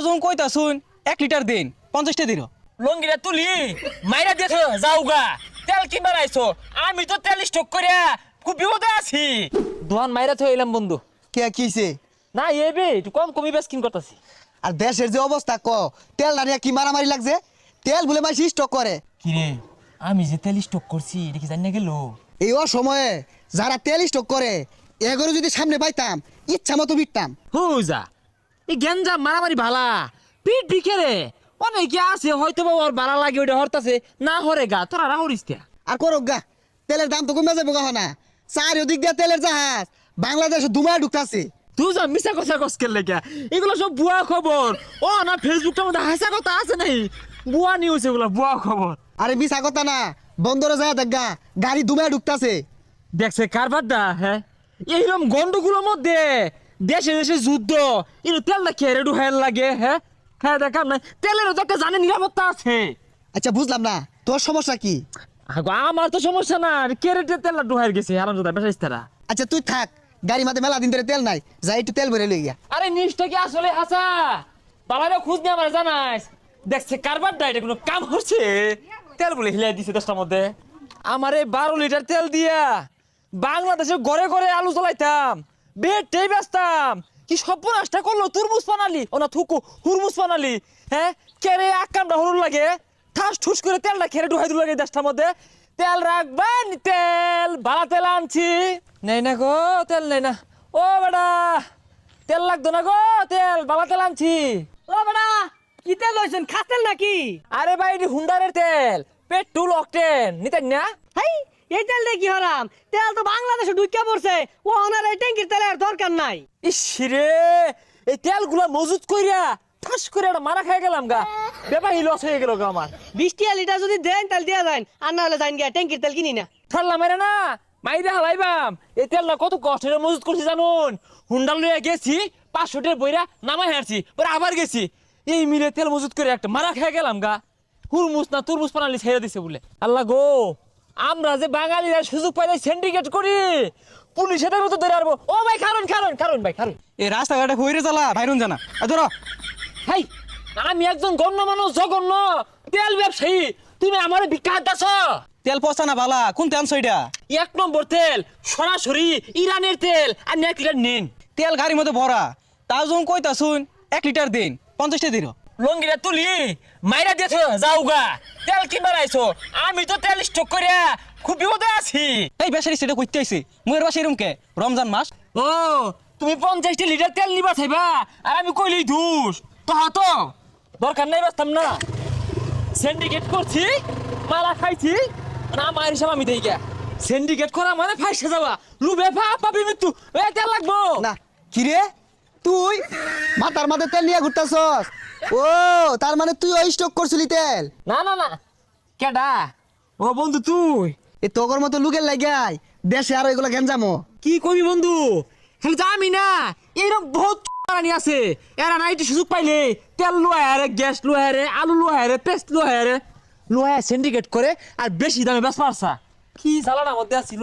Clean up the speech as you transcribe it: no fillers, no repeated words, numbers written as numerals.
যখন কইতা শুন 1 লিটার দিন 50টা দিন লঙ্গিটা তুলি মাইরা দিয়ে যাওগা তেল কিনবার আইছো আমি তো তেল স্টক করে খুব বিপদে আছি দোয়ান মাইরা থই এলাম বন্ধু কে কিছে না এবে একটু কম বেশ কিন করতেছি আর দেশের যে অবস্থা তেল দাঁড়িয়ে কি মারামারি লাগছে তেল বলে মাইসি স্টক করে কিরে আমি যে তেল স্টক করছি এটা কি জানি না গেল এই অসময়ে যারা তেল স্টক করে এগুলো যদি সামনে পাইতাম ইচ্ছা মতো বিকতাম হুজা এই গেঞ্জা মারামারি ভালা পিট বিকেরে অনেকে আছে হয়তো বা ওর ভালো লাগে ওইটা হরতাছে না হরে গা তোরা রাহরিস কে আর করক গা তেলের দাম তো কমে যাবে গা না চারিদিক দিয়ে তেলের জাহাজ বাংলাদেশে দুমায় ঢুকতাছে তুই যা মিছা কথা কসকের লেগে এগুলো সব বুয়া খবর ও না ফেসবুকটার মধ্যে হাসা কথা আছে নাই বুয়া নিউজ এগুলো বুয়া খবর আরে মিছা কথা না বন্দরে যায় দেখা গাড়ি দুমায় ঢুকতাছে দেখছে কারবারটা হ্যাঁ এইরকম গন্ডগুলোর মধ্যে দেশে দেশে যুদ্ধ এর তেলটা খেয়ে ডুহাইল লাগে হ্যাঁ হ্যাঁ দেখাম না তেলেরও তো একটা জানে নিরাপত্তা আছে আচ্ছা বুঝলাম না তোর সমস্যা কি আগো আমার তো সমস্যা না কেরেটে তেলটা ডুহাইল গেছে আরাম দাদা বেশাইস তারা আচ্ছা তুই থাক গাড়ি মাঝে মেলা দিন ধরে তেল নাই যাই একটু তেল ভরে লই গিয়া আরে নিষ্ঠা কি আসলে হাসা বাবারে খোঁজ নিয়ে আমার জানাইস দেখছে কারবারটা এটা কোনো কাম হচ্ছে তেল বলে হিলাই দিছে দশটার মধ্যে আমারে 12 লিটার তেল দিয়া বাংলাদেশে ঘরে ঘরে আলু জ্বলাইতাম বেটেই বেচতাম কি সর্বনাশটা করলো তুরমুজ বানালি ও না থুকু হুরমুজ বানালি হ্যাঁ কেরে আকামটা হরুন লাগে ঠাস ঠুস করে তেলটা খেরে ডুহাই দিল লাগে দশটার মধ্যে তেল রাখবেন তেল ভাড়া তেল আনছি নেই না গো তেল নেই না ও বেটা তেল লাগতো না গো তেল বাবা তেল আনছি ও বেটা কি তেল লইছেন খাতেল নাকি আরে ভাই এটি হুন্ডারের তেল পেট্রোল অকটেন নিতেন না হাই এই তেল দিয়ে কি হরাম তেল তো বাংলাদেশে ঢুকিয়া পড়ছে ও ওনার এই ট্যাঙ্কির তেলের দরকার নাই ইস রে এই তেলগুলা মজুত কইরা ঠাস করে একটা মারা খেয়ে গেলাম গা ব্যাপারই লস হয়ে গেল গা আমার 20 লিটার যদি দেন তেল দিয়া যায় আর না হলে যাইন গিয়া ট্যাঙ্কির তেল কিনি না ঠাল্লা মেরে না মাইরা হালাইবাম এই তেলটা কত কষ্টের মজুত করছি জানুন হুন্ডাল লইয়া গেছি 500 টাকা বইরা নামাই হারছি পরে আবার গেছি এই মিলে তেল মজুত করে একটা মারা খেয়ে গেলাম গা হুরমুজ না তুরমুজ পানালি ছেড়ে দিছে বলে আল্লাহ গো আমরা যে বাঙালিরা সুযোগ পাইলে সিন্ডিকেট করি পুলিশ এটার মতো ধরে আরবো ও ভাই কারণ ভাই কারণ এই রাস্তাঘাটে কইরে চালা ভাইরুন জানা ধরো হাই আমি একজন গণ্য মানুষ জঘন্য তেল ব্যবসায়ী তুমি আমার ভিক্ষা দাছ তেল পচা না বালা কোন তেল সইটা 1 নম্বর তেল সরাসরি ইরানের তেল আর 1 লিটার নিন তেল গাড়ির মধ্যে ভরা তাও যখন কইতা শুন 1 লিটার দিন 50টা দিন লঙ্গিটা তুলি মাইরা দিয়ে যাওগা তেল কিনবার আইছো আমি তো তেল স্টক করে খুব বিপদে আছি এই বেশারি সেটা কইতে আইছে মুয়ের বাসা এরম কে রমজান মাস ও তুমি 50 লিটার তেল নিবা চাইবা আর আমি কইলি ধুস তো দরকার নাই বাস্তাম না সিন্ডিকেট করছি মারা খাইছি না মায়ের হিসাব আমি দেই গা সিন্ডিকেট করা মানে ফাইসে যাওয়া লুবে পাবি মৃত্যু এ তেল লাগবো না কি রে তুই মাথার মাথায় তেল নিয়ে ঘুরতাছস ও তার মানে তুই ওই স্টক করছিলি তেল না কেডা ও বন্ধু তুই এ তোগর মতো লুকের লাগাই দেশে আর এগুলো গেঞ্জামো কি কবি বন্ধু খালি জানি না এরকম বহুত রানি আছে এরা নাইটি সুযোগ পাইলে তেল লোহারে গ্যাস লোহারে আলু লোহারে পেস্ট লোহারে সিন্ডিকেট করে আর বেশি দামে বেশ পারছা কি জ্বালানার মধ্যে আসছিল